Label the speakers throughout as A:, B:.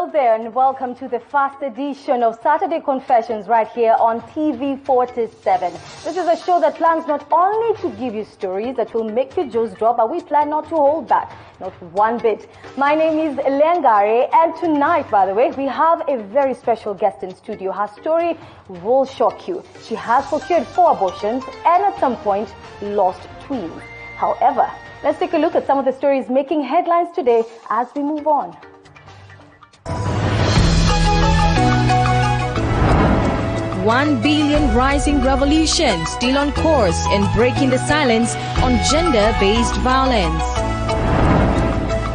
A: Hello there and welcome to the first edition of Saturday Confessions right here on TV 47. This is a show that plans not only to give you stories that will make your jaws drop, but we plan not to hold back, not one bit. My name is Lengare, and tonight, by the way, we have a very special guest in studio. Her story will shock you. She has procured 4 abortions and at some point lost twins. However, let's take a look at some of the stories making headlines today as we move on.
B: $1 billion rising revolution still on course and breaking the silence on gender-based violence.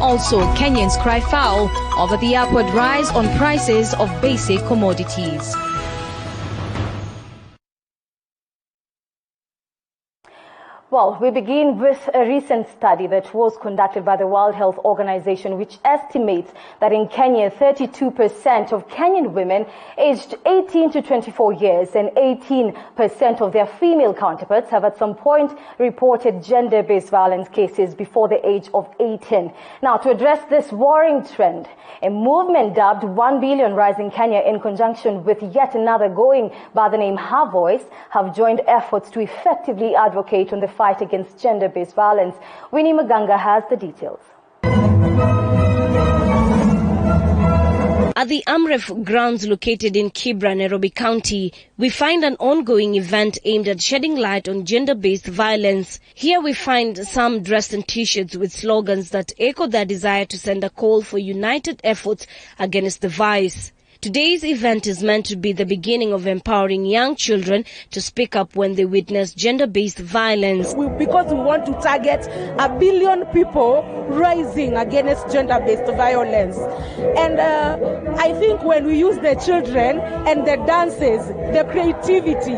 B: Also, Kenyans cry foul over the upward rise on prices of basic commodities.
A: Well, we begin with a recent study that was conducted by the World Health Organization, which estimates that in Kenya, 32% of Kenyan women aged 18 to 24 years and 18% of their female counterparts have at some point reported gender-based violence cases before the age of 18. Now, to address this worrying trend, a movement dubbed 1 Billion Rise in Kenya in conjunction with yet another going by the name Her Voice have joined efforts to effectively advocate on the fight against gender-based violence. Winnie Maganga has the details.
B: At the AMREF grounds located in Kibra, Nairobi County, we find an ongoing event aimed at shedding light on gender-based violence. Here we find some dressed in t-shirts with slogans that echo their desire to send a call for united efforts against the vice. Today's event is meant to be the beginning of empowering young children to speak up when they witness gender-based violence.
C: Because we want to target 1 billion people rising against gender-based violence. And I think when we use the children and the dances, the creativity,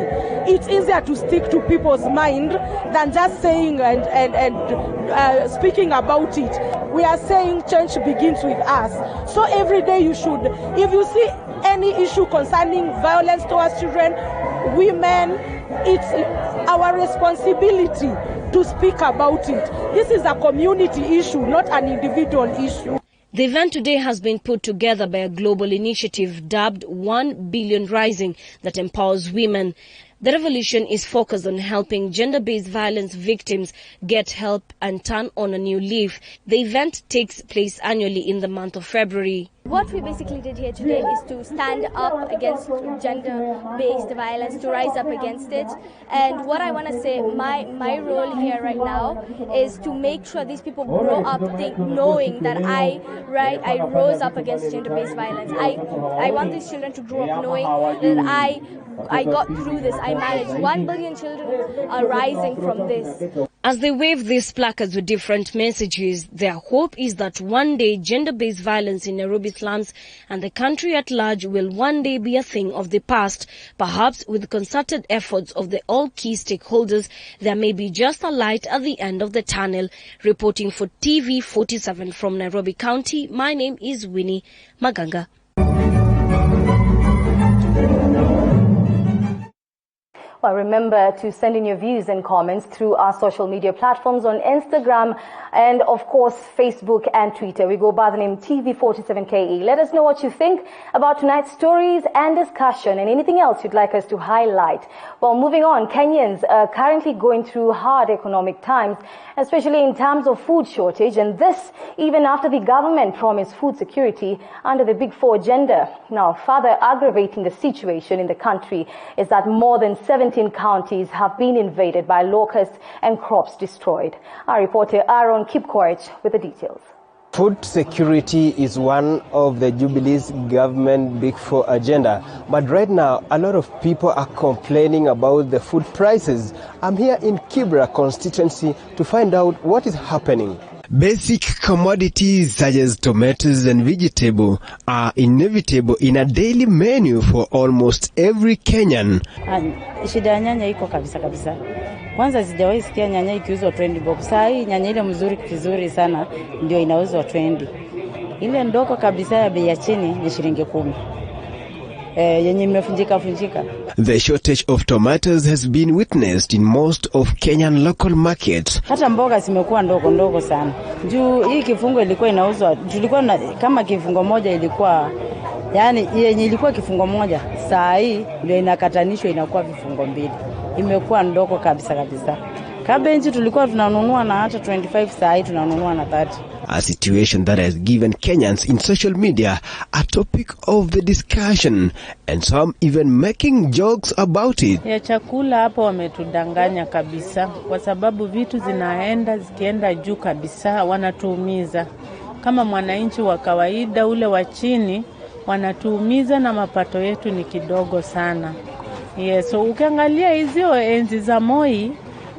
C: it's easier to stick to people's mind than just saying and speaking about it. We are saying change begins with us. So every day you should, if you see any issue concerning violence towards children, women, it's our responsibility to speak about it. This is a community issue, not an individual issue.
B: The event today has been put together by a global initiative dubbed 1 Billion Rising that empowers women. The revolution is focused on helping gender-based violence victims get help and turn on a new leaf. The event takes place annually in the month of February.
D: What we basically did here today is to stand up against gender-based violence, to rise up against it. And what I want to say, my role here right now is to make sure these people grow up knowing that I rose up against gender-based violence. I want these children to grow up knowing that I got through this, I managed. 1 billion children are rising from this.
B: As they wave these placards with different messages, their hope is that one day gender-based violence in Nairobi slums and the country at large will one day be a thing of the past. Perhaps with concerted efforts of the all key stakeholders, there may be just a light at the end of the tunnel. Reporting for TV 47 from Nairobi County, my name is Winnie Maganga.
A: Well, remember to send in your views and comments through our social media platforms on Instagram and, of course, Facebook and Twitter. We go by the name TV47KE. Let us know what you think about tonight's stories and discussion and anything else you'd like us to highlight. Well, moving on, Kenyans are currently going through hard economic times, especially in terms of food shortage, and this even after the government promised food security under the Big Four agenda. Now, further aggravating the situation in the country is that more than 17 counties have been invaded by locusts and crops destroyed. Our reporter Aaron Kipkoech with the details.
E: Food security is one of the Jubilee's government Big Four agenda. But right now, a lot of people are complaining about the food prices. I'm here in Kibra constituency to find out what is happening. Basic commodities such as tomatoes and vegetables are inevitable in a daily menu for almost every Kenyan.
F: Shida ya nyanya iko kabisa kabisa. Kwanza sijawahi sikia nyanya ikiuzwa 20 bob. Saa hii nyanya ile mzuri kizuri sana ndio inauzwa 20. Ile ndogo kabisa ya bei ya chini ni shilingi 10. Yenye imefunjika funjika.
E: The shortage of tomatoes has been witnessed in most of Kenyan local markets.
F: Hata mboga zimekuwa ndogo sana. Juu hii kifungo ilikuwa inauzwa, tulikuwa kama kifungo moja ilikuwa Yaani yenye ilikuwa kifungo moja, saa hii ndio inakatanishwa inakuwa vifungo 2. Imekuwa ndogo kabisa. Cabbage tulikuwa tunanunua na hata 25, saa hii tunanunua na 30.
E: A situation that has given Kenyans in social media a topic of the discussion, and some even making jokes about it.
G: Ya chakula hapo wametudanganya kabisa, kwa sababu vitu zikienda juu kabisa, wanatuumiza. Kama mwananchi wa kawaida ule wa chini, wanatuumiza na mapato yetu ni kidogo sana. So ukiangalia hizo enzi za Moi,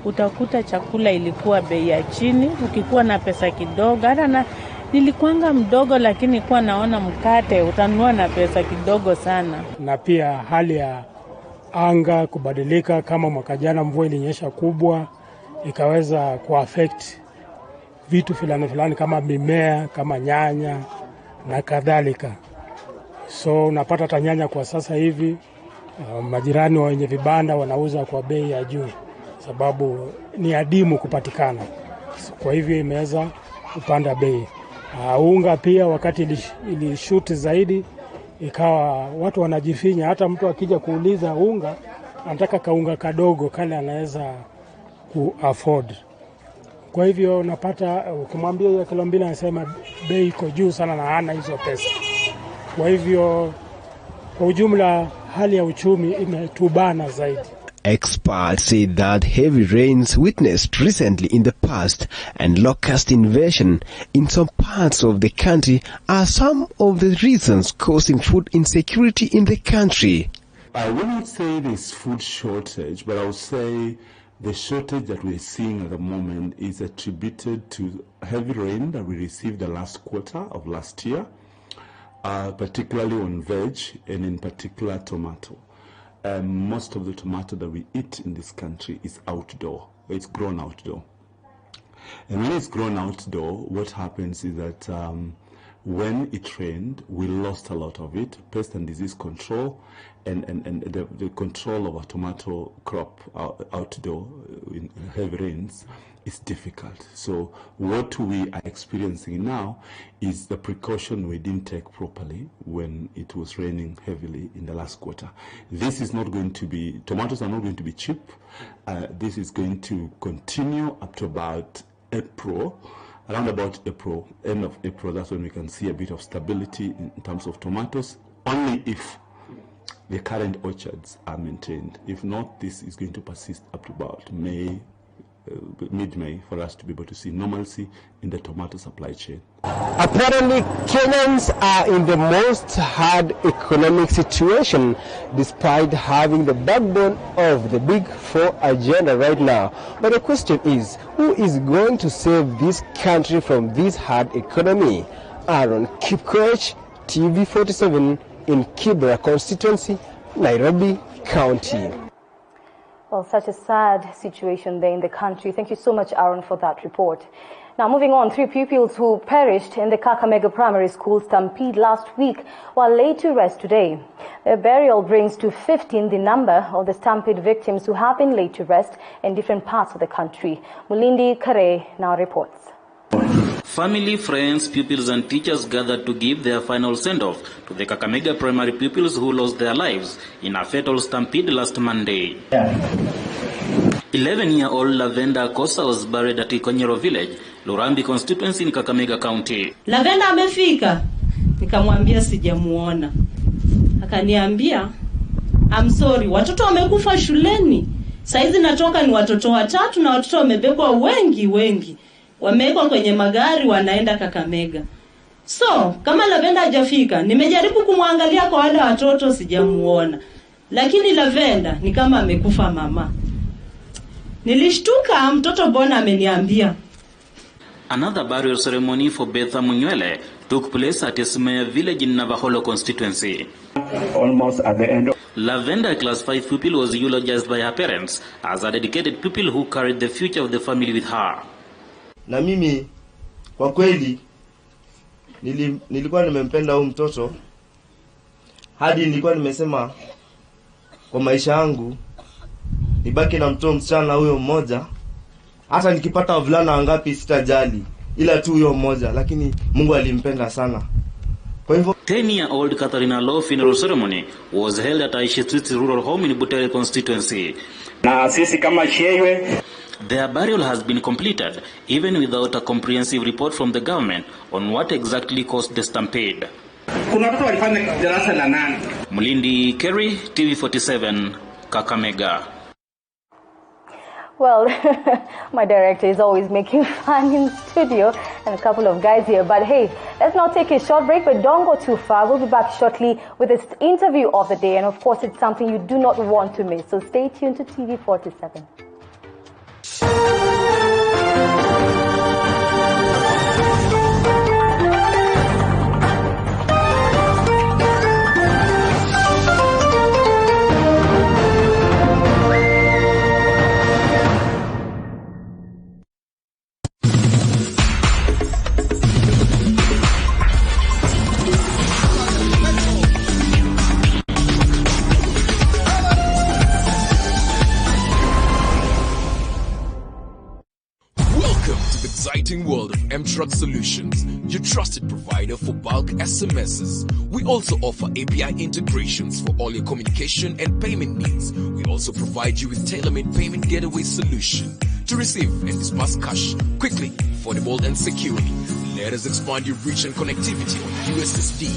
G: utakuta chakula ilikuwa bei ya chini, ukikuwa na pesa kidogo. Hata nilikuanga mdogo, lakini kwa naona mkate utanunua na pesa kidogo sana.
H: Na pia hali ya anga kubadilika, kama mwaka jana mvua ilinyesha kubwa, ikaweza kuaffect vitu fulani kama mimea, kama nyanya na kadhalika. So unapata hata nyanya kwa sasa hivi majirani wenye vibanda wanauza kwa bei ya juu, sababu ni adimu kupatikana. Kwa hivyo imeweza kupanda bei. Unga pia wakati ilishuti zaidi, ikawa watu wanajifinya. Hata mtu akija kuuliza unga, anataka kaunga kadogo kale anaweza ku-afford. Kwa hivyo unapata ukimwambia ya kilo 2 anasema bei iko juu sana na hana hizo pesa. Kwa hivyo kwa ujumla hali ya uchumi imetubana zaidi.
E: Experts say that heavy rains witnessed recently in the past and locust invasion in some parts of the country are some of the reasons causing food insecurity in the country.
I: I will not say there's food shortage, but I will say the shortage that we're seeing at the moment is attributed to heavy rain that we received the last quarter of last year, particularly on veg and in particular tomato. Most of the tomato that we eat in this country is outdoor. It's grown outdoor. And when it's grown outdoor, what happens is that when it rained, we lost a lot of it. Pest and disease control and the control of a tomato crop outdoor in heavy rains is difficult. So what we are experiencing now is the precaution we didn't take properly when it was raining heavily in the last quarter. This is not going to be, tomatoes are not going to be cheap. This is going to continue up to about April. Around about April, end of April, that's when we can see a bit of stability in terms of tomatoes, only if the current orchards are maintained. If not, this is going to persist up to about May, mid-May, for us to be able to see normalcy in the tomato supply chain.
E: Apparently, Kenyans are in the most hard economic situation despite having the backbone of the Big Four agenda right now. But the question is, who is going to save this country from this hard economy? Aaron Kipkoech, TV47 in Kibra constituency, Nairobi County.
A: Well, such a sad situation there in the country. Thank you so much, Aaron, for that report. Now, moving on, 3 pupils who perished in the Kakamega Primary School stampede last week were laid to rest today. Their burial brings to 15 the number of the stampede victims who have been laid to rest in different parts of the country. Mulindi Kare now reports.
J: Family, friends, pupils and teachers gathered to give their final send-off to the Kakamega primary pupils who lost their lives in a fatal stampede last Monday. 11-year-old Lavenda Kosa was buried at Ikonyero village, Lurambi constituency in Kakamega County.
K: Lavenda amefika, nikamwambia sijamuona. Akaniambia, I'm sorry, watoto wamekufa shuleni. Saizi natoka ni watoto 3 na watoto wamebebwa wengi. Wamewekwa kwenye magari wanaenda Kakamega. So, kama Lavenda hajafika, nimejaribu kumwangalia kwa wale watoto sijamuona. Lakini Lavenda ni kama amekufa mama. Nilishtuka mtoto bona ameniambia.
J: Another burial ceremony for Betha Munywele took place at Esmea village in Navaholo constituency.
L: Almost at the end.
J: Lavenda, class 5 pupil, was eulogized by her parents as a dedicated pupil who carried the future of the family with her.
M: Na mimi kwa kweli nilikuwa nimempenda huyu mtoto hadi nilikuwa nimesema kwa maisha yangu nibaki na mtoto msichana huyo mmoja, hata nikipata wavulana wangapi sitajali, ila tu huyo mmoja. Lakini Mungu alimpenda sana
J: 10-year-old Katharina Law funeral ceremony was held at Aishitwitsi rural home in Butere constituency. Their burial has been completed, even without a comprehensive report from the government on what exactly caused the stampede. Mulindi Kerry, TV47, Kakamega.
A: Well, my director is always making fun in studio and a couple of guys here. But hey, let's now take a short break, but don't go too far. We'll be back shortly with this interview of the day. And of course, it's something you do not want to miss. So stay tuned to TV47.
N: World of M-Truck Solutions, your trusted provider for bulk SMSs. We also offer API integrations for all your communication and payment needs. We also provide you with tailor-made payment gateway solution to receive and disperse cash quickly, affordable and securely. Let us expand your reach and connectivity on USSD,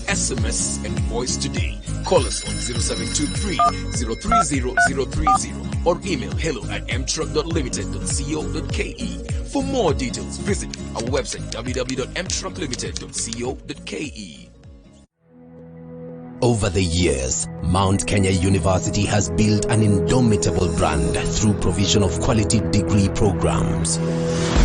N: SMS and voice today. Call us on 0723-030-030 or email hello@mtruck.limited.co.ke. For more details, visit our website www.mtrucklimited.co.ke.
O: Over the years, Mount Kenya University has built an indomitable brand through provision of quality degree programs.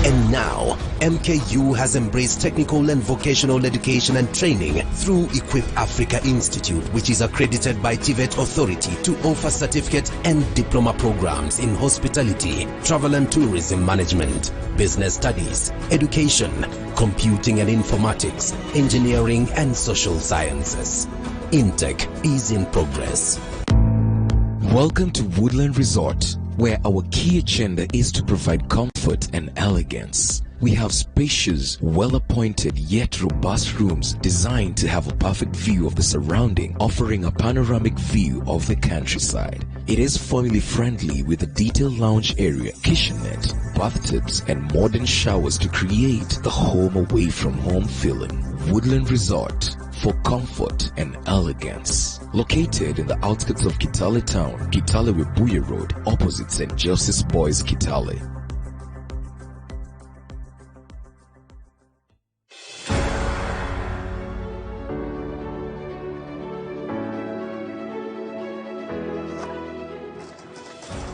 O: And now, MKU has embraced technical and vocational education and training through Equip Africa Institute, which is accredited by TVET Authority to offer certificate and diploma programs in hospitality, travel and tourism management, business studies, education, computing and informatics, engineering and social sciences. Intake is in progress.
N: Welcome to Woodland Resort, where our key agenda is to provide comfort and elegance. We have spacious, well-appointed yet robust rooms designed to have a perfect view of the surrounding, offering a panoramic view of the countryside. It is family-friendly with a detailed lounge area, kitchenette, bathtubs, and modern showers to create the home away from home feeling. Woodland Resort, for comfort and elegance. Located in the outskirts of Kitale Town, Kitale-Webuye Road, opposite St. Joseph's Boys, Kitale.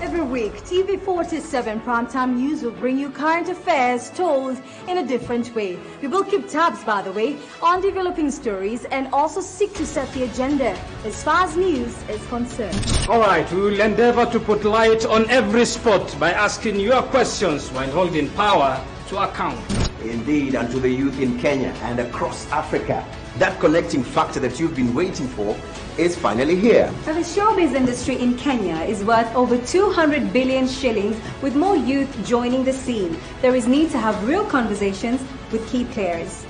P: Every week, TV47 Primetime News will bring you current affairs told in a different way. We will keep tabs, by the way, on developing stories and also seek to set the agenda as far as news is concerned.
Q: All right, we will endeavor to put light on every spot by asking your questions while holding power to account.
R: Indeed, and to the youth in Kenya and across Africa, that connecting factor that you've been waiting for is finally here.
P: Now, the showbiz industry in Kenya is worth over 200 billion shillings, with more youth joining the scene. There is need to have real conversations with key players.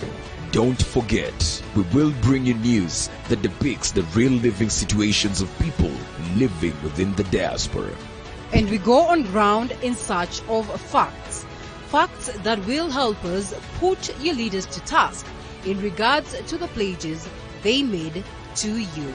N: Don't forget, we will bring you news that depicts the real living situations of people living within the diaspora.
S: And we go on ground in search of facts. Facts that will help us put your leaders to task in regards to the pledges they made to you.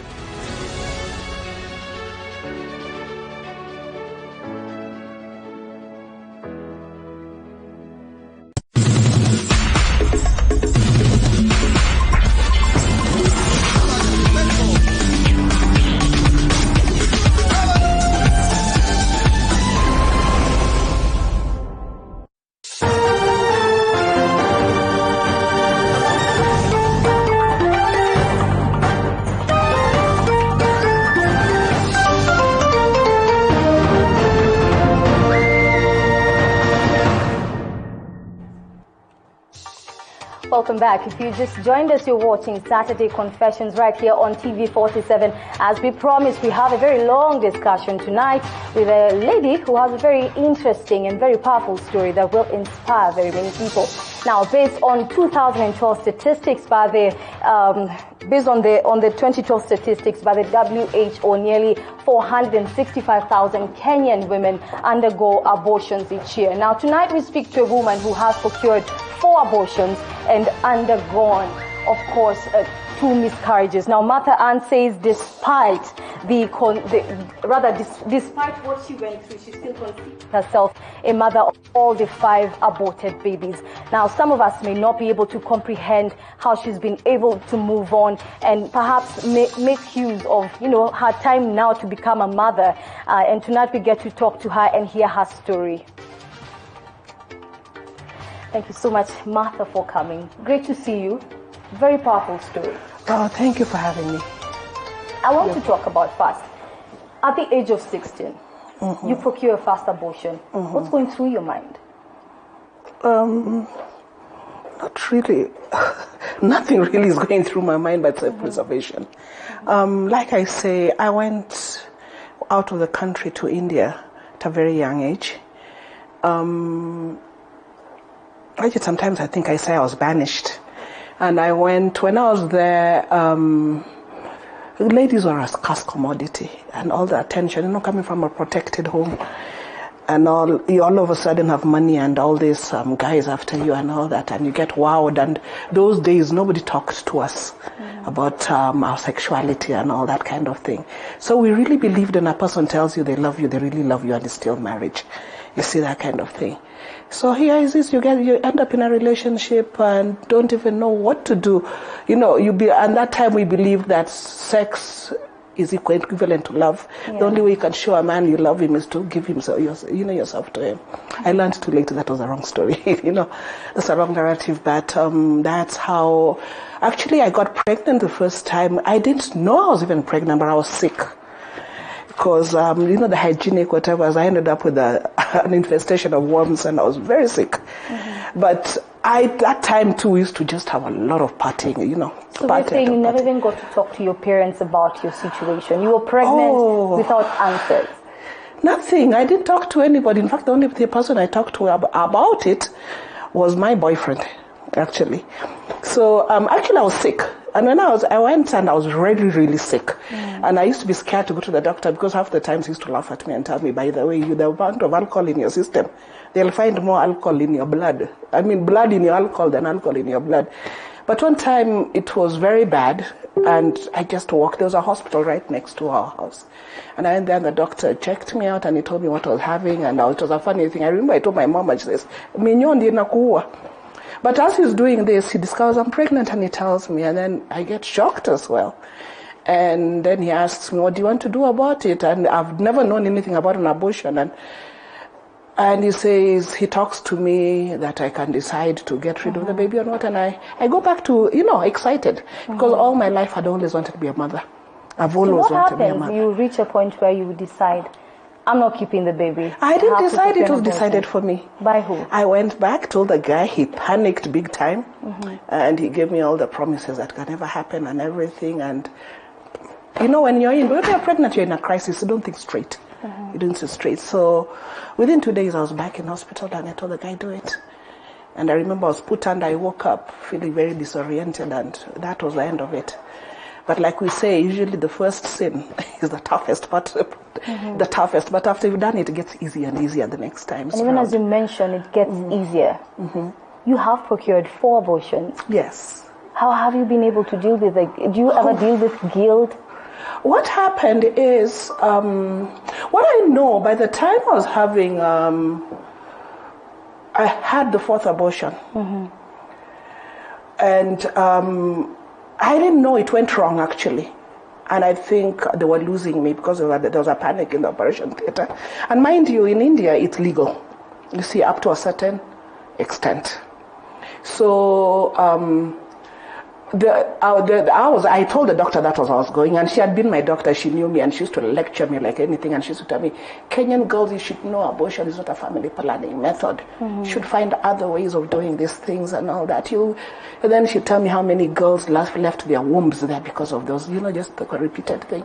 A: Welcome back. If you just joined us, you're watching Saturday Confessions right here on TV47. As we promised, we have a very long discussion tonight with a lady who has a very interesting and very powerful story that will inspire very many people. Now, based on 2012 statistics by the based on the 2012 statistics by the WHO, nearly 465,000 Kenyan women undergo abortions each year. Now, tonight we speak to a woman who has procured 4 abortions and undergone, of course, 2 miscarriages. Now, Martha Ann says despite despite what she went through, she still considers herself a mother of all the 5 aborted babies. Now, some of us may not be able to comprehend how she's been able to move on and perhaps make use of, her time now to become a mother. And tonight we get to talk to her and hear her story. Thank you so much, Martha, for coming. Great to see you. Very powerful story.
T: Oh, thank you for having me.
A: I want to talk about first. At the age of 16, you procure a fast abortion. What's going through your mind?
T: Not really. Nothing really is going through my mind but self-preservation. Like I say, I went out of the country to India at a very young age. Sometimes I think I say I was banished. And I went, when I was there, ladies were a scarce commodity, and all the attention, coming from a protected home, and you all of a sudden have money and all these guys after you and all that, and you get wowed. And those days, nobody talked to us about our sexuality and all that kind of thing. So we really believed when a person tells you they love you, they really love you, and it's still marriage. You see that kind of thing. So here is this, you end up in a relationship and don't even know what to do. And that time we believed that sex is equivalent to love. Yeah. The only way you can show a man you love him is to give himself, yourself to him. I learned too late that was a wrong story. That's a wrong narrative, but that's how. Actually, I got pregnant the first time. I didn't know I was even pregnant, but I was sick. Because, the hygienic whatever, I ended up with an infestation of worms and I was very sick. But that time too, we used to just have a lot of partying,
A: So you're saying you never even got to talk to your parents about your situation. You were pregnant without answers.
T: Nothing. I didn't talk to anybody. In fact, the only person I talked to about it was my boyfriend, actually. So, actually I was sick. And when I went and I was really, really sick. And I used to be scared to go to the doctor because half the times he used to laugh at me and tell me, by the way, the amount of alcohol in your system, they'll find more alcohol in your blood. I mean, blood in your alcohol than alcohol in your blood. But one time it was very bad and I just walked. There was a hospital right next to our house. And I went there and the doctor checked me out and he told me what I was having. And it was a funny thing. I remember I told my mom, and she says, "Minyondi nakuwa." But as he's doing this, he discovers I'm pregnant and he tells me, and then I get shocked as well. And then he asks me, what do you want to do about it? And I've never known anything about an abortion. And he says, he talks to me that I can decide to get rid of the baby or not. And I go back to, excited. Because all my life I'd always wanted to be a mother. I've always wanted to be a mother.
A: You reach a point where you decide, I'm not keeping the baby.
T: I didn't decide, it was decided for me.
A: By who?
T: I went back, told the guy, he panicked big time. And he gave me all the promises that can never happen and everything. And, when you're pregnant, you're in a crisis, you don't think straight. You don't think straight. So within 2 days, I was back in hospital and I told the guy, do it. And I remember I was put under, I woke up feeling very disoriented and that was the end of it. But like we say, usually the first sin is the toughest part. The toughest. But after you've done it, it gets easier and easier the next time.
A: And even as you mentioned, it gets easier. You have procured 4 abortions.
T: Yes.
A: How have you been able to deal with it? Do you ever deal with guilt?
T: What happened is, what I know, by the time I was having, I had the 4th abortion. And I didn't know it went wrong, actually. And I think they were losing me because there was a panic in the operation theater. And mind you, in India, it's legal. You see, up to a certain extent. So, I told the doctor that was how I was going, and she had been my doctor, she knew me, and she used to lecture me like anything, and she used to tell me, Kenyan girls, you should know abortion is not a family planning method. You should find other ways of doing these things and all that. And then she'd tell me how many girls left their wombs there because of those, just the repeated thing.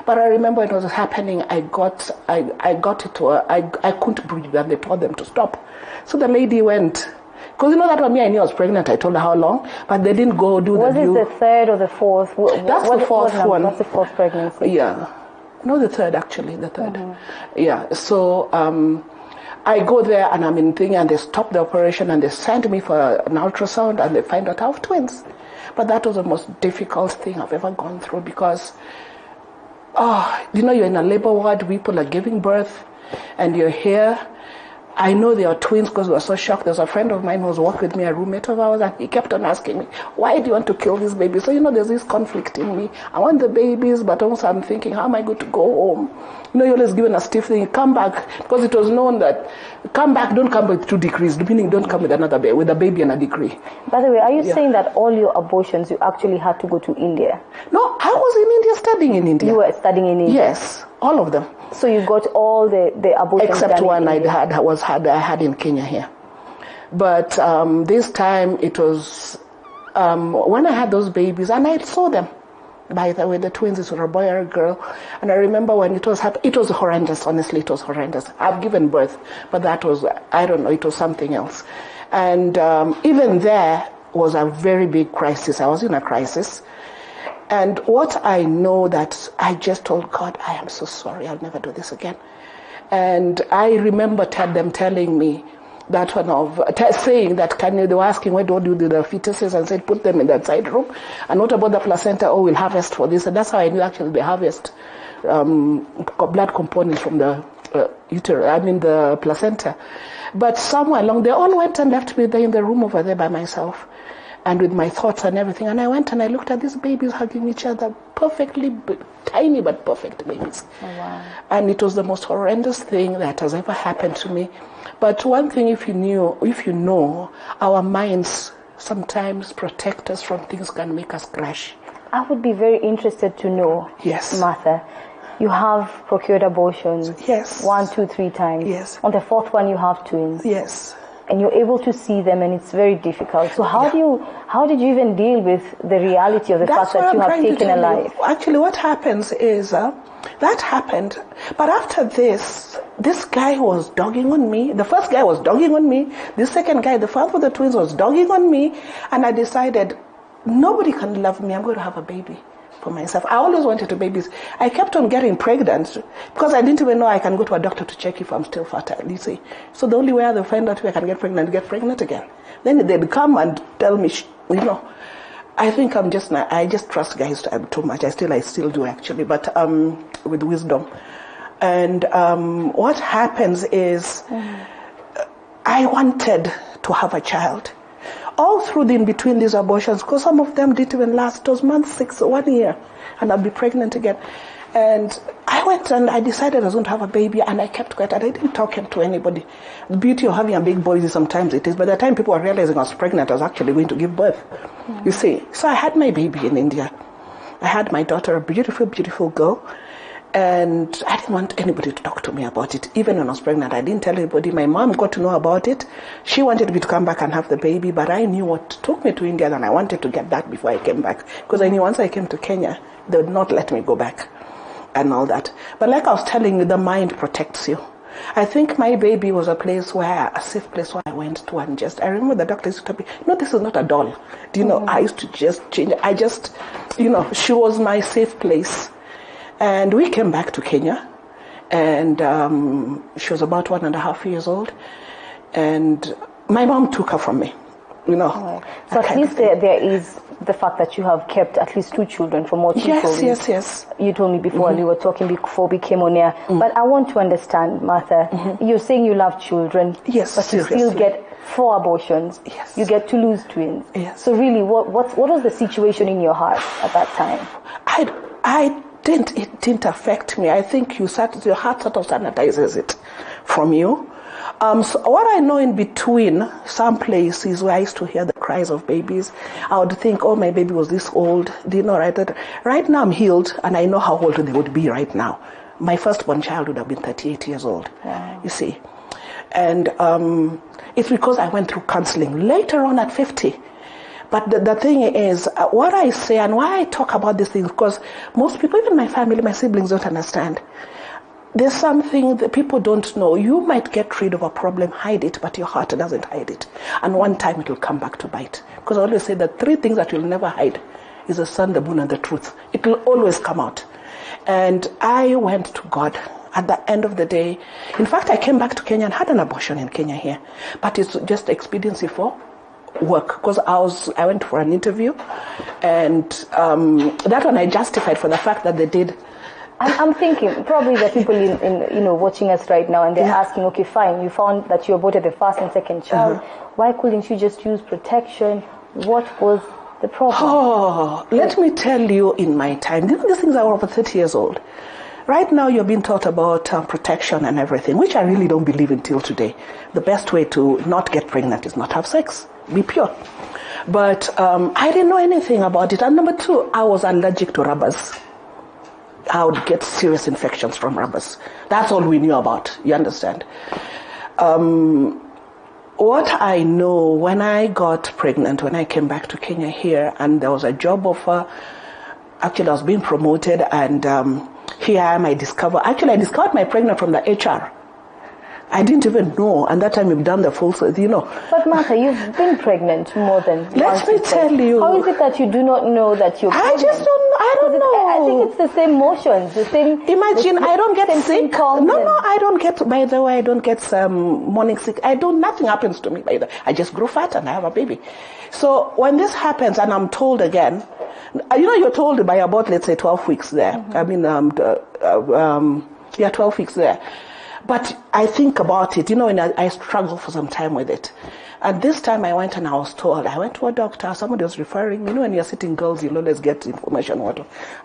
T: But I remember when it was happening, I got it to I couldn't breathe, and they told them to stop. So the lady went, Because you know that when me I knew I was pregnant, I told her how long, but they didn't go do
A: Was
T: the
A: it
T: view.
A: the third or the fourth?
T: That's the fourth one.
A: That's the fourth pregnancy.
T: Yeah. No, the third actually, the third. Yeah. So I go there and I'm in thing, and they stop the operation and they send me for an ultrasound and they find out I have twins. But that was the most difficult thing I've ever gone through because, you're in a labor ward, people are giving birth, and you're here. I know they are twins because we were so shocked. There's a friend of mine who was working with me, a roommate of ours, and he kept on asking me, why do you want to kill these babies? So, there's this conflict in me. I want the babies, but also I'm thinking, how am I going to go home? You're always given a stiff thing, come back, because it was known that come back, don't come with 2 degrees, meaning don't come with another baby, with a baby and a degree.
A: By the way, are you saying that all your abortions, you actually had to go to India?
T: No, I was in India studying in India.
A: You were studying in India?
T: Yes, all of them.
A: So you got all the abortions
T: except
A: done
T: one
A: in India?
T: I had in Kenya here. But this time it was when I had those babies, and I saw them. By the way, the twins, it was a boy or a girl. And I remember when it was happening, it was horrendous, honestly, it was horrendous. I've given birth, but that was, I don't know, it was something else. And even there was a very big crisis. I was in a crisis. And what I know that I just told God, I am so sorry, I'll never do this again. And I remember them telling me, that one of saying that they were asking where do you do the fetuses, and said put them in that side room, and what about the placenta? Oh, we'll harvest for this. And that's how I knew actually they harvest blood components from the the placenta. But somewhere along, they all went and left me there in the room over there by myself, and with my thoughts and everything. And I went and I looked at these babies hugging each other, perfectly tiny but perfect babies.
A: Oh, wow.
T: And it was the most horrendous thing that has ever happened to me. But one thing, if you know, our minds sometimes protect us from things can make us crash.
A: I would be very interested to know,
T: yes,
A: Martha, you have procured abortions.
T: Yes.
A: 1, 2, 3 times.
T: Yes.
A: On the 4th one, you have twins.
T: Yes.
A: And you're able to see them, and it's very difficult. So how did you even deal with the reality of the fact that you have taken a life?
T: Actually, what happens is that happened, but after this guy was dogging on me. The first guy was dogging on me. The second guy, the father of the twins, was dogging on me, and I decided nobody can love me. I'm going to have a baby for myself. I always wanted two babies. I kept on getting pregnant because I didn't even know I can go to a doctor to check if I'm still fertile, you see. So the only way I find out if I can get pregnant again. Then they'd come and tell me, I think I just trust guys too much. I still do actually, but with wisdom. And what happens is I wanted to have a child. All through the in between these abortions, because some of them didn't even last. It was month 6, 1 year, and I'll be pregnant again. And I went and I decided I was going to have a baby, and I kept quiet, and I didn't talk to anybody. The beauty of having a big boy is sometimes it is, by the time people were realizing I was pregnant, I was actually going to give birth. You see. So I had my baby in India. I had my daughter, a beautiful, beautiful girl. And I didn't want anybody to talk to me about it. Even when I was pregnant, I didn't tell anybody. My mom got to know about it. She wanted me to come back and have the baby, but I knew what took me to India, and I wanted to get that before I came back. Because I knew once I came to Kenya, they would not let me go back and all that. But like I was telling you, the mind protects you. I think my baby was a safe place where I went to and I remember the doctor used to tell me, no, this is not a doll. Do you know, I used to just change. She was my safe place. And we came back to Kenya, and she was about 1.5 years old, and my mom took her from me,
A: Right. So at least there is the fact that you have kept at least 2 children from what you told me.
T: Yes.
A: You told me before, we were talking before we came on air. But I want to understand, Martha, you're saying you love children,
T: yes,
A: but you still get 4 abortions.
T: Yes.
A: You get to lose twins.
T: Yes.
A: So really, what was the situation in your heart at that time?
T: It didn't affect me. I think your heart sort of sanitizes it from you. So what I know in between some places where I used to hear the cries of babies, I would think, oh, my baby was this old. Do you know, right now I'm healed, and I know how old they would be right now. My firstborn child would have been 38 years old.
A: Wow.
T: You see. And it's because I went through counseling later on at 50. But the thing is, what I say and why I talk about these things, because most people, even my family, my siblings, don't understand. there's something that people don't know. You might get rid of a problem, hide it, but your heart doesn't hide it. And one time it will come back to bite. Because I always say that 3 things that you'll never hide is the sun, the moon, and the truth. It will always come out. And I went to God at the end of the day. In fact, I came back to Kenya and had an abortion in Kenya here. But it's just expediency for work, because I went for an interview, and that one I justified for the fact that they did.
A: I'm thinking probably the people in watching us right now, and they're asking, okay, fine, you found that you aborted the first and second child. Why couldn't you just use protection? What was the problem?
T: Oh, let me tell you, in my time, these things are over 30 years old. Right now, you're being taught about protection and everything, which I really don't believe in till today. The best way to not get pregnant is not have sex. Be pure. But I didn't know anything about it. And number 2, I was allergic to rubbers. I would get serious infections from rubbers. That's all we knew about. You understand? What I know, when I got pregnant, when I came back to Kenya here, and there was a job offer, actually I was being promoted, and here I am, I discovered my pregnant from the HR. I didn't even know, and that time we've done the full,
A: But Martha, you've been pregnant more than once.
T: Let me tell you.
A: How is it that you do not know that you're pregnant?
T: I don't know.
A: I think it's the same motions, the same.
T: Imagine, I don't get sick.
A: No,
T: I don't get, by the way, I don't get morning sick. Nothing happens to me by the way. I just grow fat and I have a baby. So when this happens and I'm told again, you're told by about, let's say, 12 weeks there. Mm-hmm. 12 weeks there. But I think about it, and I struggle for some time with it. And this time I went and I was told, I went to a doctor, somebody was referring, when you're sitting girls, you'll always get information.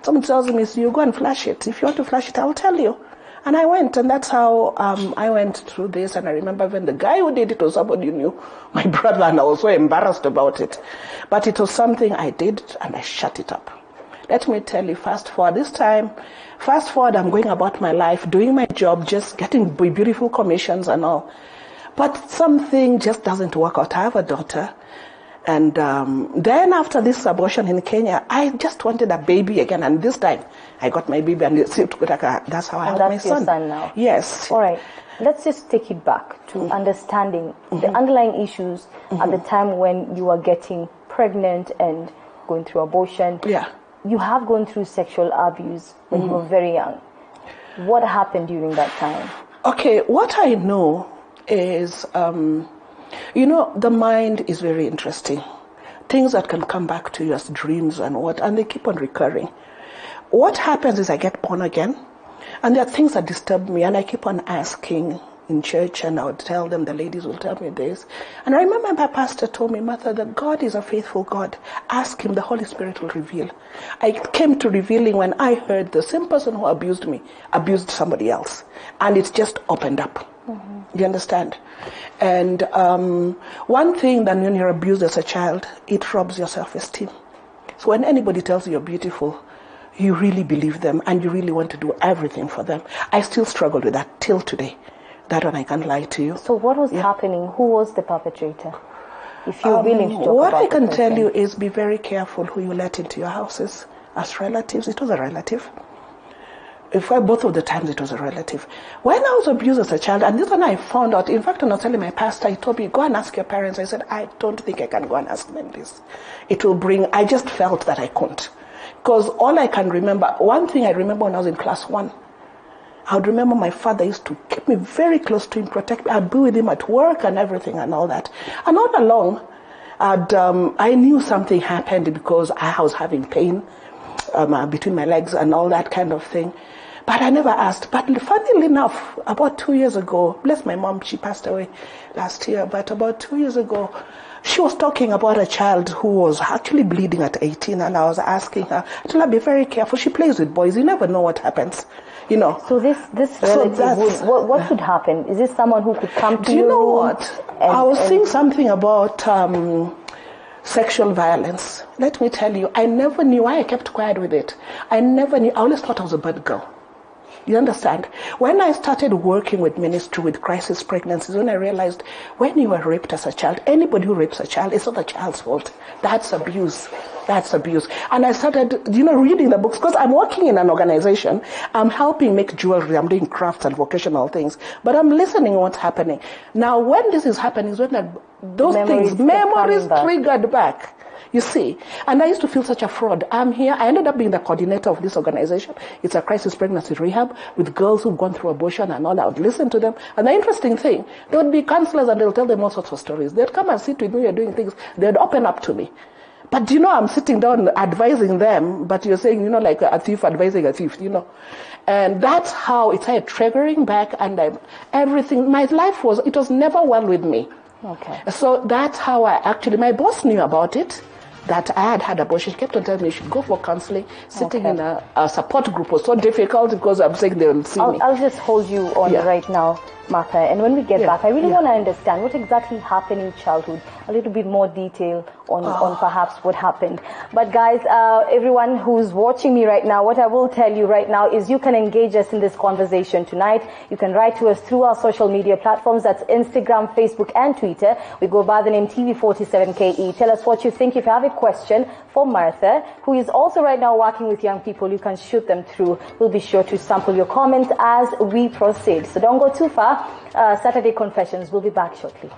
T: Someone tells me, so you go and flash it. If you want to flash it, I'll tell you. And I went, and that's how I went through this. And I remember when the guy who did it was somebody who knew my brother, and I was so embarrassed about it. But it was something I did, and I shut it up. Let me tell you, fast forward, I'm going about my life, doing my job, just getting beautiful commissions and all. But something just doesn't work out. I have a daughter. And then after this abortion in Kenya, I just wanted a baby again. And this time, I got my baby, and that's how I have my son.
A: That's your son now?
T: Yes.
A: All right. Let's just take it back to understanding the underlying issues at the time when you were getting pregnant and going through abortion.
T: Yeah.
A: You have gone through sexual abuse when you were very young. What happened during that time?
T: Okay, what I know is, the mind is very interesting. Things that can come back to you as dreams and they keep on recurring. What happens is I get born again, and there are things that disturb me, and I keep on asking in church, and I would tell them, the ladies will tell me this. And I remember my pastor told me, Martha, that God is a faithful God. Ask him, the Holy Spirit will reveal. I came to revealing when I heard the same person who abused me abused somebody else. And it just opened up. Mm-hmm. You understand? And one thing that when you're abused as a child, it robs your self-esteem. So when anybody tells you you're beautiful, you really believe them and you really want to do everything for them. I still struggle with that till today. That one I can't lie to you.
A: So what was happening? Who was the perpetrator? If you're willing to talk about
T: what I can tell you is be very careful who you let into your houses as relatives. It was a relative. Both of the times it was a relative. When I was abused as a child, and this one I found out, in fact, when I was telling my pastor, he told me, go and ask your parents. I said, I don't think I can go and ask them this. I just felt that I couldn't. Because all I can remember, one thing I remember when I was in class 1, I would remember my father used to keep me very close to him, protect me. I'd be with him at work and everything and all that. And all along, I knew something happened because I was having pain between my legs and all that kind of thing. But I never asked. But funnily enough, about 2 years ago, bless my mom, she passed away last year, but about 2 years ago, she was talking about a child who was actually bleeding at 18, and I was asking her, tell her, be very careful. She plays with boys. You never know what happens.
A: So this relative, what should happen? Is this someone who could come to you?
T: Do you know what? I was saying something about sexual violence. Let me tell you, I never knew why I kept quiet with it. I never knew. I always thought I was a bad girl. You understand? When I started working with ministry with crisis pregnancies, when I realized when you are raped as a child, anybody who rapes a child, it's not the child's fault. That's abuse. That's abuse. And I started, reading the books because I'm working in an organization. I'm helping make jewelry. I'm doing crafts and vocational things. But I'm listening to what's happening. Now, when this is happening, is when memories triggered back. You see, and I used to feel such a fraud. I'm here. I ended up being the coordinator of this organization. It's a crisis pregnancy rehab with girls who've gone through abortion and all. I would listen to them. And the interesting thing, there would be counselors and they'll tell them all sorts of stories. They'd come and sit with me, you're doing things. They'd open up to me. But I'm sitting down advising them, but you're saying, like a thief advising a thief, And that's how it started triggering back, and everything. My life it was never well with me.
A: Okay.
T: So that's how my boss knew about it, that I had abortion. She kept on telling me you should go for counseling. Sitting in a support group was so difficult because I'm saying they will see me.
A: I'll just hold you on right now, Martha. And when we get back, I really want to understand what exactly happened in childhood. A little bit more detail on perhaps what happened. But guys, everyone who's watching me right now, what I will tell you right now is you can engage us in this conversation tonight. You can write to us through our social media platforms. That's Instagram, Facebook, and Twitter. We go by the name TV47KE. Tell us what you think. If you have a question for Martha, who is also right now working with young people, you can shoot them through. We'll be sure to sample your comments as we proceed. So don't go too far. Saturday Confessions. We'll be back shortly.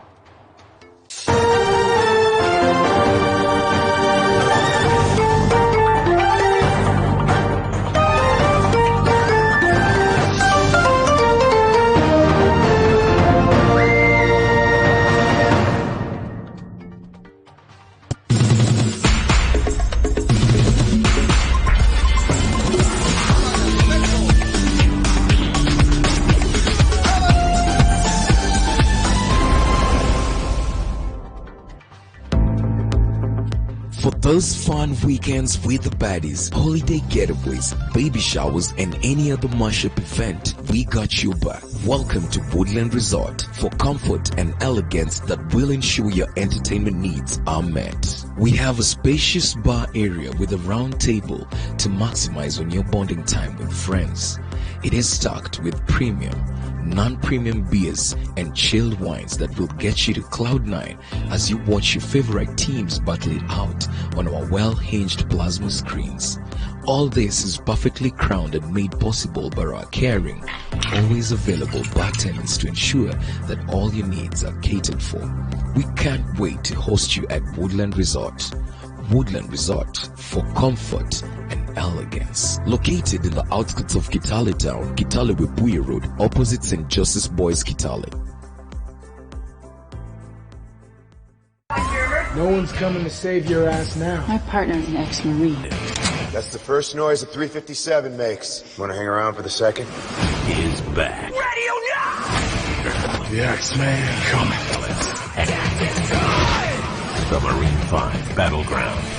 N: For those fun weekends with the baddies, holiday getaways, baby showers, and any other mashup event, we got you back. Welcome to Woodland Resort for comfort and elegance that will ensure your entertainment needs are met. We have a spacious bar area with a round table to maximize on your bonding time with friends. It is stocked with premium, non-premium beers and chilled wines that will get you to cloud nine as you watch your favorite teams battle it out on our well-hinged plasma screens. All this is perfectly crowned and made possible by our caring, always available bartenders to ensure that all your needs are catered for. We can't wait to host you at Woodland Resort. Woodland Resort for comfort and elegance. Located in the outskirts of Kitale Town, Kitale Webuye Road, opposite St. Joseph's Boys Kitale.
U: No one's coming to save your ass now.
V: My partner's an ex-Marine.
W: That's the first noise a 357 makes. Want to hang around for the second?
X: Is back.
U: Ready or not! The X-Man coming.
X: It's time! The Marine 5 Battleground.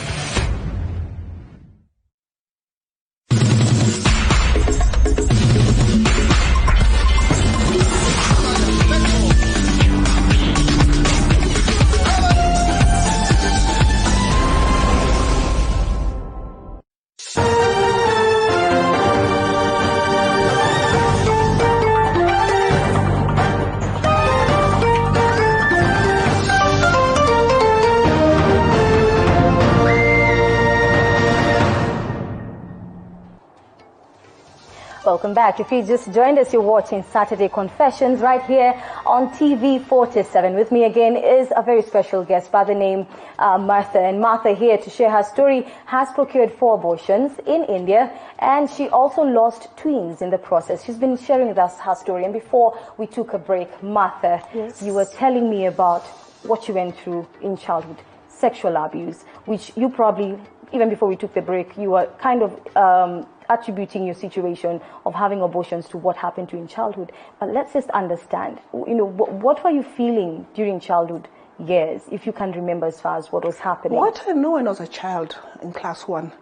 A: Welcome back. If you just joined us, you're watching Saturday Confessions right here on TV47. With me again is a very special guest by the name Martha. And Martha here to share her story has procured 4 abortions in India, and she also lost twins in the process. She's been sharing with us her story. And before we took a break, Martha, you were telling me about what you went through in childhood, sexual abuse, which you probably, even before we took the break, you were kind of attributing your situation of having abortions to what happened to you in childhood. But let's just understand, what were you feeling during childhood years, if you can remember as far as what was happening?
T: What I know when I was a child in class 1,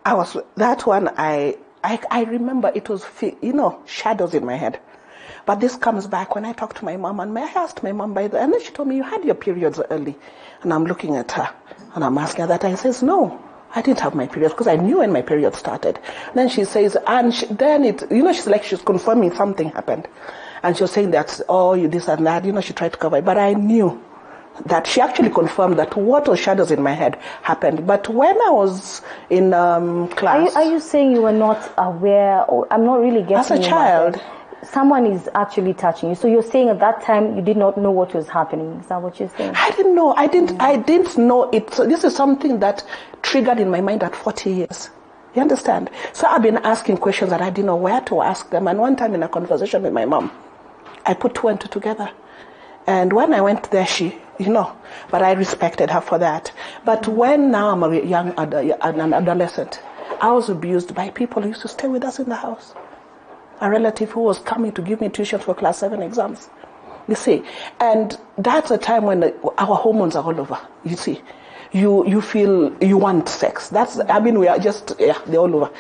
T: I remember it was, shadows in my head. But this comes back when I talk to my mom, and I asked my mom and then she told me, you had your periods early. And I'm looking at her, and I'm asking her that, and I says, no, I didn't have my period because I knew when my period started. Then she says, and then she's like, she's confirming something happened. And she was saying that, oh, you this and that, she tried to cover it. But I knew that she actually confirmed that what was shadows in my head happened. But when I was in class...
A: Are you saying you were not aware, or I'm not really getting
T: as a child...
A: Someone is actually touching you. So you're saying at that time you did not know what was happening. Is that what you're saying?
T: I didn't know. I didn't know it. So this is something that triggered in my mind at 40 years. You understand? So I've been asking questions that I didn't know where to ask them. And one time in a conversation with my mom, I put 2 and 2 together. And when I went there, but I respected her for that. But when now I'm an adolescent, I was abused by people who used to stay with us in the house. A relative who was coming to give me tuition for class 7 exams. You see, and that's a time when our hormones are all over. You see, you feel you want sex. We are just, they're all over.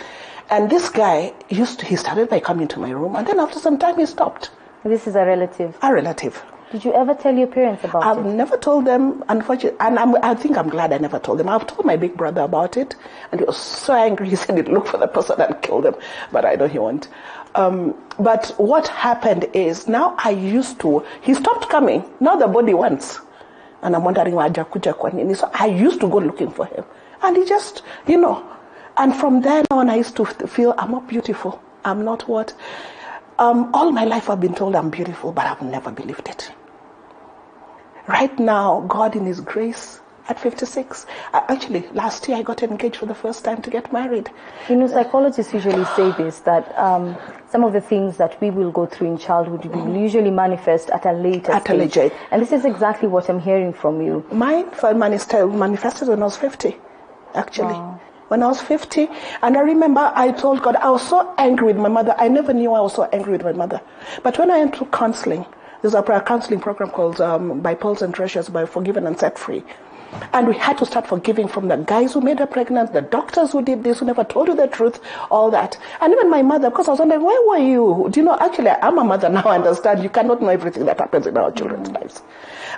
T: And this guy he started by coming to my room, and then after some time he stopped.
A: This is a relative?
T: A relative.
A: Did you ever tell your parents about it?
T: I've never told them, unfortunately, and I think I'm glad I never told them. I've told my big brother about it, and he was so angry. He said he'd look for the person and kill them, but I know he won't. But what happened is, now he stopped coming. Now the body wants. And I'm wondering why Jakuja kwa nini. So I used to go looking for him. And he just, and from then on I used to feel I'm not beautiful. I'm not what? All my life I've been told I'm beautiful, but I've never believed it. Right now, God in His grace, at 56, actually last year I got engaged for the first time to get married.
A: Psychologists usually say this, that some of the things that we will go through in childhood will usually manifest at a later stage. And this is exactly what I'm hearing from you.
T: Mine manifested when I was 50, actually. Wow. When I was 50, and I remember I told God, I was so angry with my mother. I never knew I was so angry with my mother. But when I went to counseling, there's a prayer counseling program called By Pearls and Treasures, by Forgiven and Set Free. And we had to start forgiving from the guys who made her pregnant, the doctors who did this, who never told you the truth, all that. And even my mother, because I was wondering, where were you? Actually, I'm a mother now, I understand. You cannot know everything that happens in our children's lives.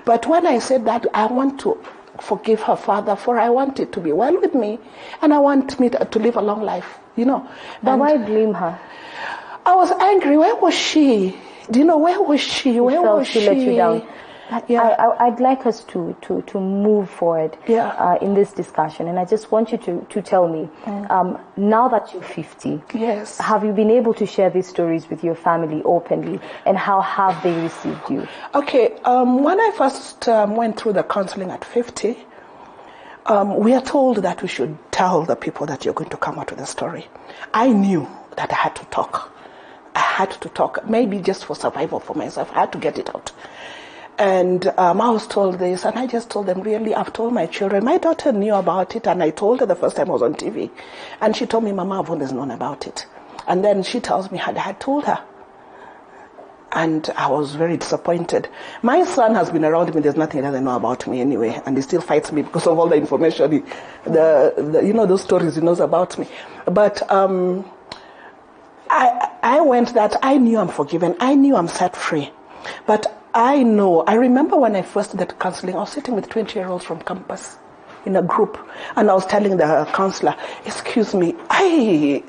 T: But when I said that, I want to forgive her father, for I want it to be well with me, and I want me to live a long life,
A: But why blame her?
T: I was angry. Where was she? Where was she? Where was she?
A: Let you down. Yeah. I'd like us to move forward in this discussion, and I just want you to tell me, now that you're 50,
T: yes,
A: have you been able to share these stories with your family openly, and how have they received you?
T: Okay, when I first went through the counseling at 50, we are told that we should tell the people that you're going to come out with a story. I knew that I had to talk. Maybe just for survival for myself. I had to get it out. And I was told this, and I just told them, really, I've told my children. My daughter knew about it, and I told her the first time I was on TV. And she told me, Mama, I've always known about it. And then she tells me, I had told her. And I was very disappointed. My son has been around me. There's nothing he doesn't know about me anyway. And he still fights me because of all the information, those stories he knows about me. But I went that I knew I'm forgiven. I knew I'm set free. But I remember when I first did counseling, I was sitting with 20-year-olds from campus in a group, and I was telling the counselor, excuse me,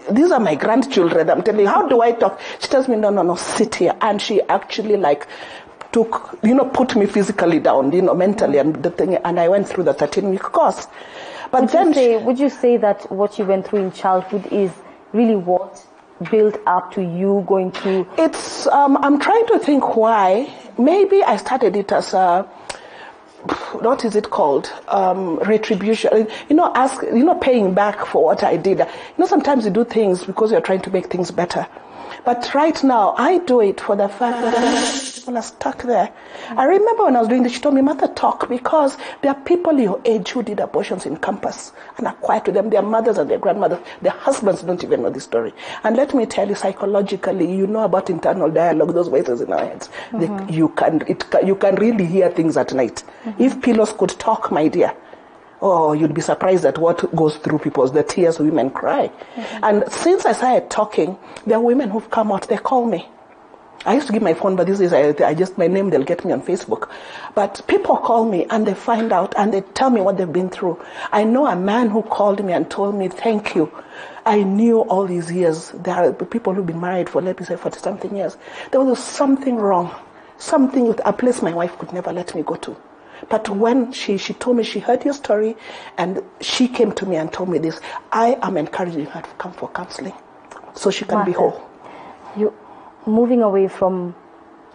T: these are my grandchildren. I'm telling you, how do I talk? She tells me, no, sit here. And she actually put me physically down, mentally, and the thing, and I went through the 13-week course. But
A: would you say that what you went through in childhood is really what built up to you going through?
T: It's I'm trying to think why. Maybe I started it as a, what is it called? Retribution. Paying back for what I did. Sometimes you do things because you're trying to make things better. But right now, I do it for the fact that people are stuck there. I remember when I was doing this, she told me, Mother, talk, because there are people your age who did abortions in campus and are quiet with them. Their mothers and their grandmothers, their husbands don't even know the story. And let me tell you, psychologically, about internal dialogue, those voices in our heads. Mm-hmm. You can really hear things at night. Mm-hmm. If pillows could talk, my dear, you'd be surprised at what goes through the tears women cry. Mm-hmm. And since I started talking, there are women who've come out, they call me. I used to give my phone, but this is I just my name. They'll get me on Facebook. But people call me and they find out and they tell me what they've been through. I know a man who called me and told me, "Thank you. I knew all these years. There are people who've been married for, let me say, 40-something years. There was something wrong, something with a place my wife could never let me go to. But when she told me she heard your story and she came to me and told me this, I am encouraging her to come for counseling so she can be whole."
A: You moving away from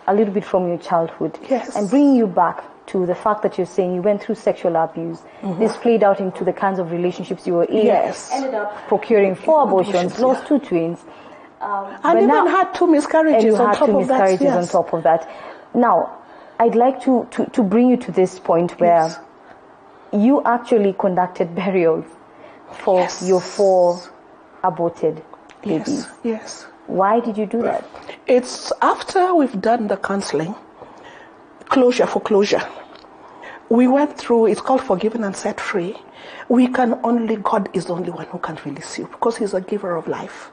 A: a little bit from your childhood,
T: yes,
A: and bringing you back to the fact that you're saying you went through sexual abuse, this played out into the kinds of relationships you were in,
T: yes,
A: ended up procuring 4 abortions, lost 2 twins,
T: and even had 2 miscarriages on top of that.
A: On top of that. Now, I'd like to bring you to this point where you actually conducted burials for your 4 aborted babies.
T: Yes.
A: Why did you do that?
T: It's after we've done the counseling, closure for closure. We went through, it's called Forgiven and Set Free. God is the only one who can release you because he's a giver of life.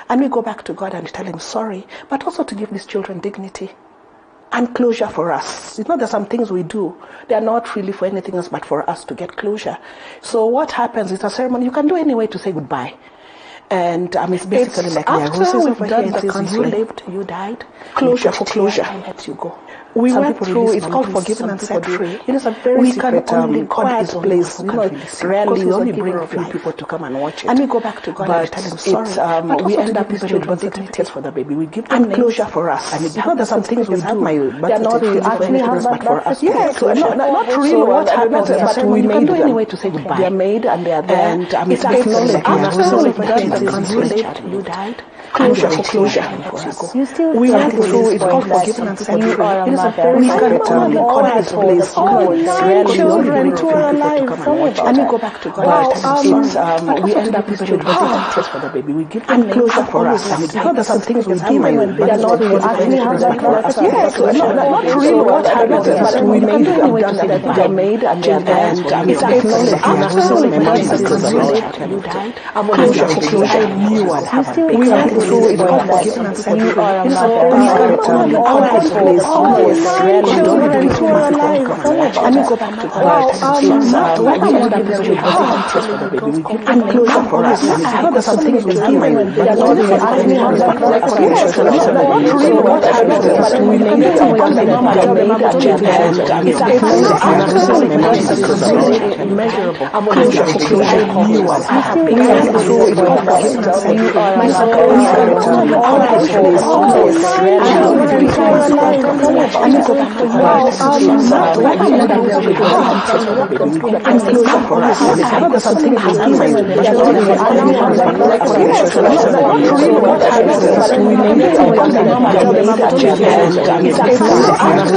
T: And we go back to God and tell him sorry, but also to give these children dignity and closure for us. There's some things we do. They are not really for anything else but for us to get closure. So what happens is a ceremony you can do anyway to say goodbye. And it's basically like
A: after
T: we've done the counseling. You lived, you died. Closure for closure. I let you go. We went through, it's called Forgiven and Set Free. It is a very secret, quiet place. Rarely we only bring a few people to come and watch it. And we go back to God and tell him sorry. But we end up with children dignity for the baby. We give them closure for us. And there's some things we do. They're not actually but for us. Yes, not really what happens is that we can do anyway to say goodbye. They're made and they're there. And it's acknowledged. After we've done the counseling, you died. Closure for closure. We went through, it's called Forgiven and Set Free. It is a very secret, quiet place. Rarely children who are alive. And we go back to God and tell him we end up with children dignity for the baby. We give them closure for us. And there's some things we do. They're not actually have that for us. Yes, not really what happens is that we made them. They're made and they're there. And it's acknowledged. After we died, closure for closure. I knew I'd have a big family. Through it's called Forgiven and Set Free. It is a very secret, quiet place. Rarely children who are alive. And we go back to God and we end up with children for the baby. We give them closure for us. There's some things we do. They're not actually have that for us. Yes, not really what happens is that we made it and it's immeasurable. Closure for closure. I knew I was happy. We went through it's called Forgiven and Set Free. My son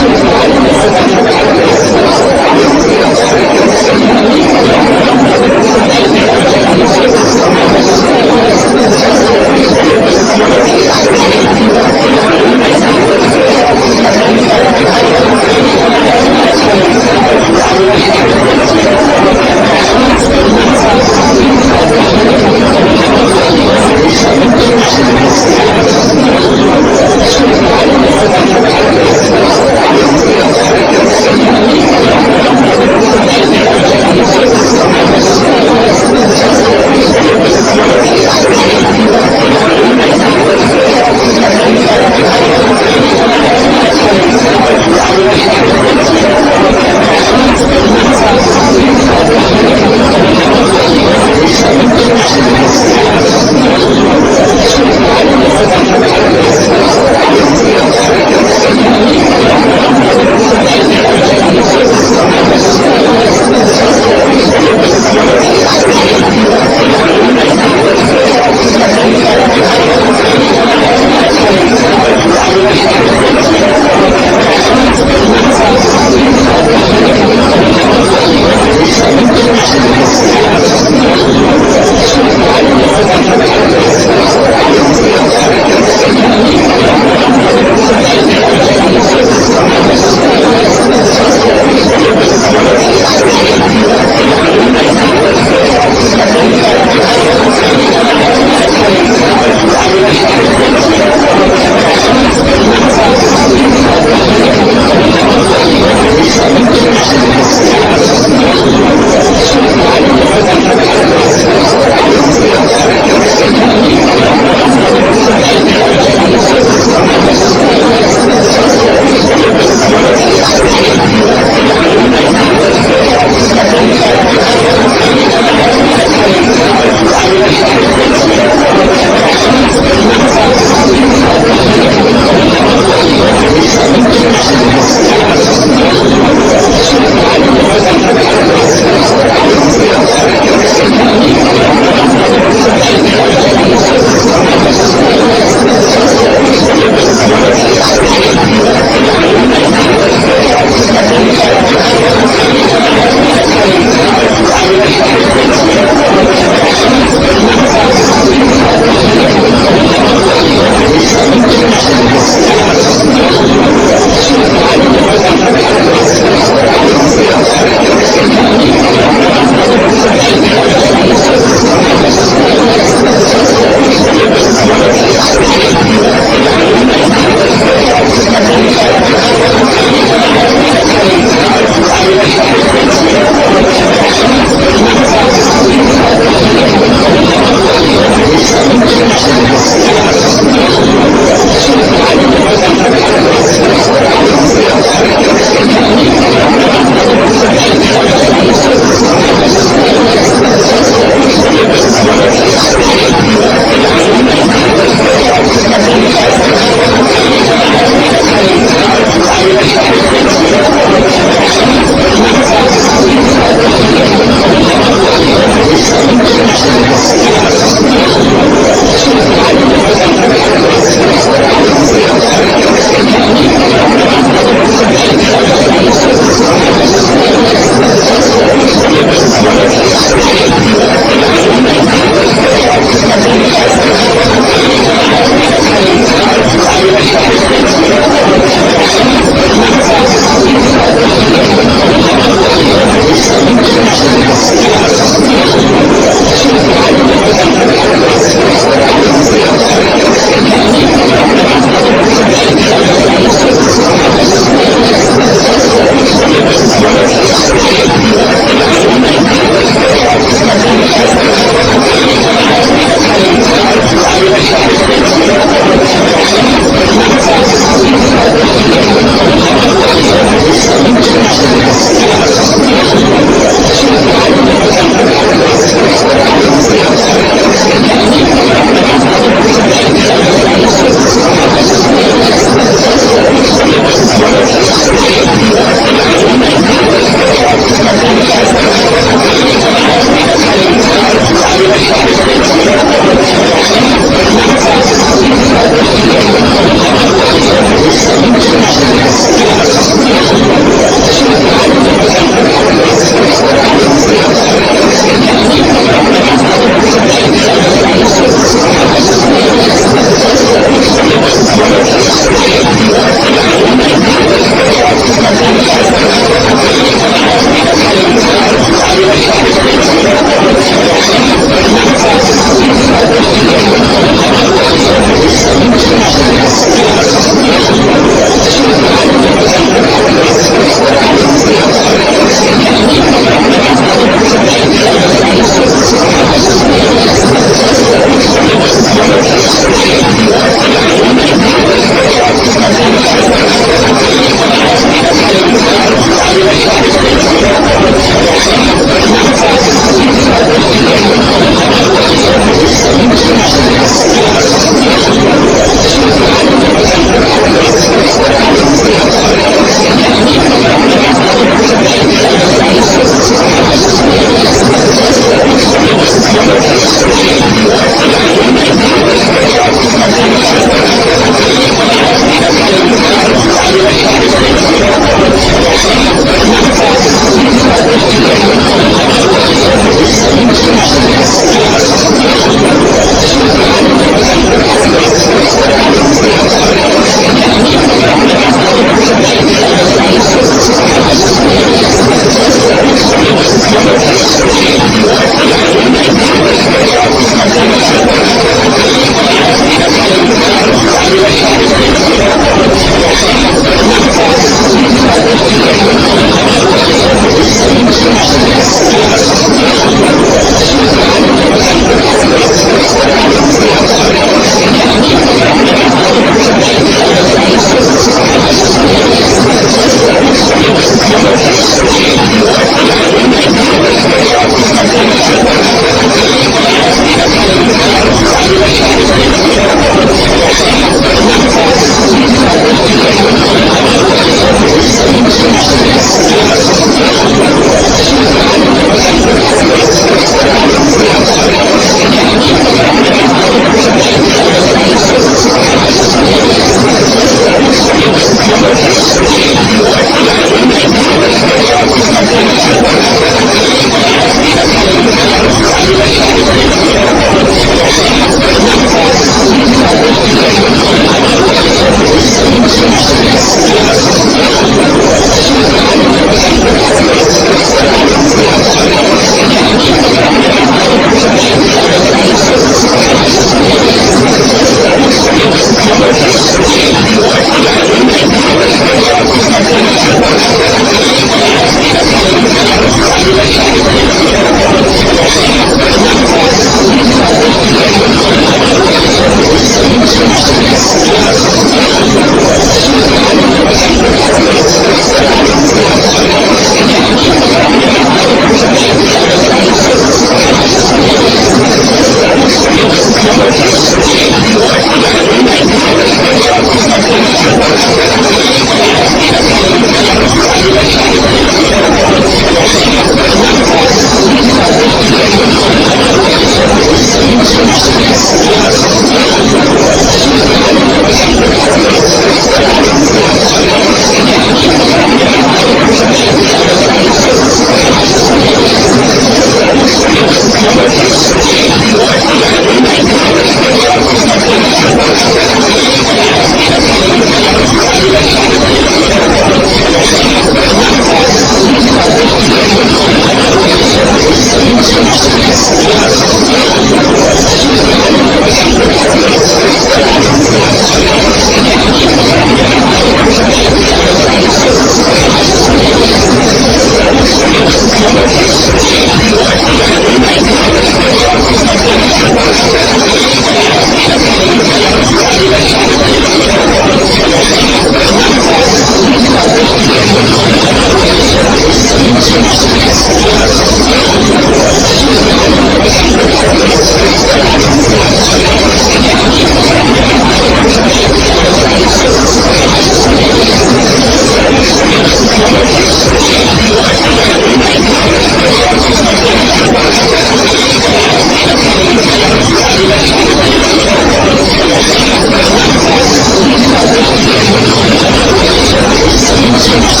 B: Yes.